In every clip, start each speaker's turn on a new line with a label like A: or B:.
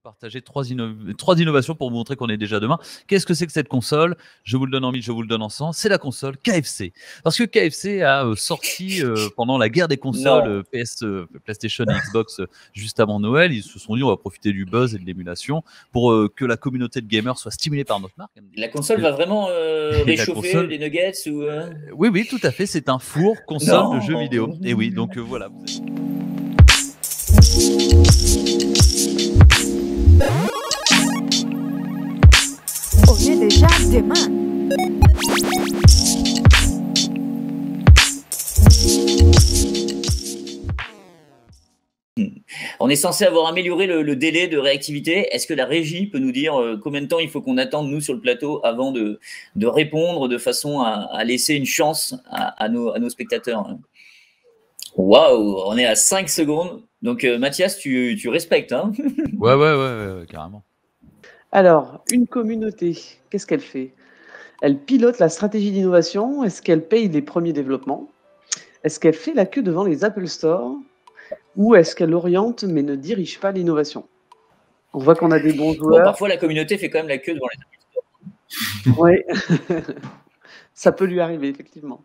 A: partager trois innovations pour vous montrer qu'on est déjà demain. Qu'est-ce que c'est que cette console? Je vous le donne en mille, je vous le donne en cent. C'est la console KFC. Parce que KFC a sorti pendant la guerre des consoles PlayStation et Xbox juste avant Noël. Ils se sont dit on va profiter du buzz et de l'émulation pour que la communauté de gamers soit stimulée par notre marque.
B: La console va vraiment réchauffer les nuggets ou
A: Oui, oui, tout à fait. C'est un four console de jeux vidéo. Et oui, donc voilà.
C: On est déjà demain.
B: On est censé avoir amélioré le délai de réactivité. Est-ce que la régie peut nous dire combien de temps il faut qu'on attende, nous, sur le plateau, avant de répondre de façon à laisser une chance à nos spectateurs? Waouh, on est à 5 secondes. Donc, Mathias, tu respectes, hein?
A: Ouais, carrément.
D: Alors, une communauté, qu'est-ce qu'elle fait? Elle pilote la stratégie d'innovation. Est-ce qu'elle paye les premiers développements? Est-ce qu'elle fait la queue devant les Apple Store? Ou est-ce qu'elle oriente mais ne dirige pas l'innovation? On voit qu'on a des bons joueurs.
B: Bon, parfois, la communauté fait quand même la queue devant les Apple Store.
D: Oui, ça peut lui arriver, effectivement.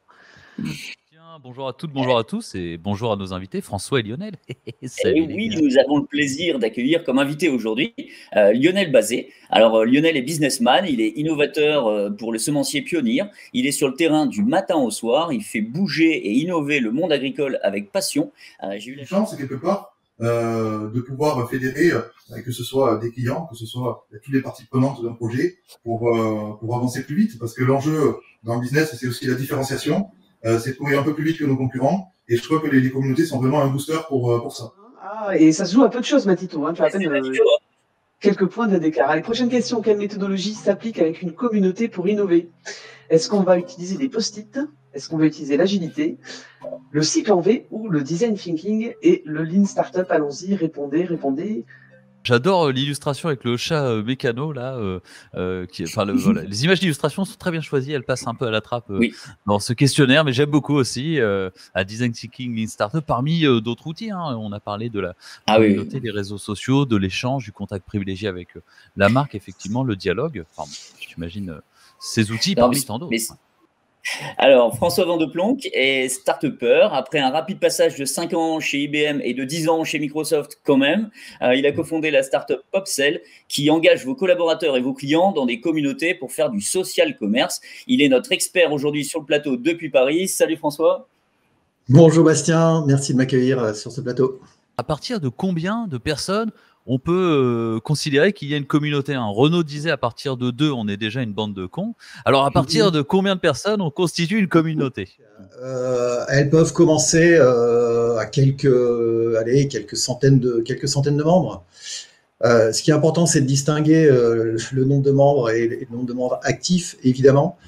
A: Bonjour à toutes, bonjour à tous et bonjour à nos invités, François et Lionel.
B: Salut, et oui, nous avons le plaisir d'accueillir comme invité aujourd'hui Lionel Bazet. Alors Lionel est businessman, il est innovateur pour le semencier Pionnier. Il est sur le terrain du matin au soir, il fait bouger et innover le monde agricole avec passion.
E: J'ai eu la chance quelque part de pouvoir fédérer, que ce soit des clients, que ce soit toutes les parties prenantes d'un projet pour avancer plus vite. Parce que l'enjeu dans le business, c'est aussi la différenciation. C'est de courir un peu plus vite que nos concurrents. Et je crois que les communautés sont vraiment un booster pour ça.
D: Ah, et ça se joue à peu de choses, Matito. Hein. Tu as à peine quelques points d'écart. Allez, prochaine question. Quelle méthodologie s'applique avec une communauté pour innover? Est-ce qu'on va utiliser des post-it? Est-ce qu'on va utiliser l'agilité, le cycle en V ou le design thinking et le lean startup? Allons-y, répondez.
A: J'adore l'illustration avec le chat mécano là. Voilà. Les images d'illustration sont très bien choisies. Elles passent un peu à la trappe dans ce questionnaire, mais j'aime beaucoup aussi à Design Thinking, Lean Startup, parmi d'autres outils. Hein. On a parlé de la communauté, des réseaux sociaux, de l'échange, du contact privilégié avec la marque, effectivement, le dialogue. Enfin, j'imagine ces outils parmi tant d'autres.
B: Alors, François Vandeplonck est start-upper. Après un rapide passage de 5 ans chez IBM et de 10 ans chez Microsoft quand même, il a cofondé la start-up Popsell qui engage vos collaborateurs et vos clients dans des communautés pour faire du social commerce. Il est notre expert aujourd'hui sur le plateau depuis Paris. Salut François.
F: Bonjour Bastien, merci de m'accueillir sur ce plateau.
A: À partir de combien de personnes on peut considérer qu'il y a une communauté? Renaud disait à partir de 2, on est déjà une bande de cons. Alors, à partir de combien de personnes on constitue une communauté?
F: Elles peuvent commencer à quelques centaines de membres. Ce qui est important, c'est de distinguer le nombre de membres et le nombre de membres actifs, évidemment.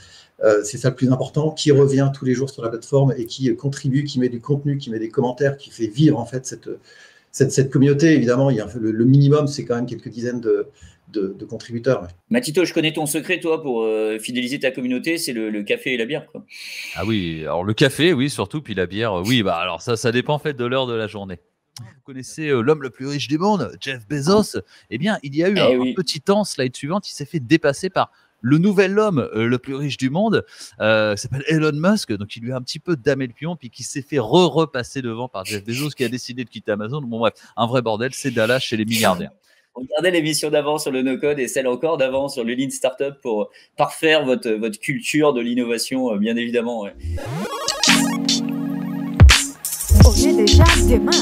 F: C'est ça le plus important, qui revient tous les jours sur la plateforme et qui contribue, qui met du contenu, qui met des commentaires, qui fait vivre en fait cette communauté. Évidemment, il y a le minimum, c'est quand même quelques dizaines de contributeurs.
B: Matito, je connais ton secret, toi, pour fidéliser ta communauté, c'est le café et la bière, quoi.
A: Ah oui, alors le café, oui, surtout, puis la bière, oui, bah alors ça dépend en fait de l'heure de la journée. Vous connaissez l'homme le plus riche du monde, Jeff Bezos? Eh bien, il y a eu un petit temps, slide suivante, il s'est fait dépasser par le nouvel homme le plus riche du monde, s'appelle Elon Musk, donc il lui a un petit peu damé le pion, puis qui s'est fait repasser devant par Jeff Bezos, qui a décidé de quitter Amazon. Bon bref, un vrai bordel, c'est Dallas chez les milliardaires.
B: Regardez l'émission d'avant sur le no-code et celle encore d'avant sur le Lean Startup pour parfaire votre culture de l'innovation, bien évidemment. Ouais.
C: On est déjà demain.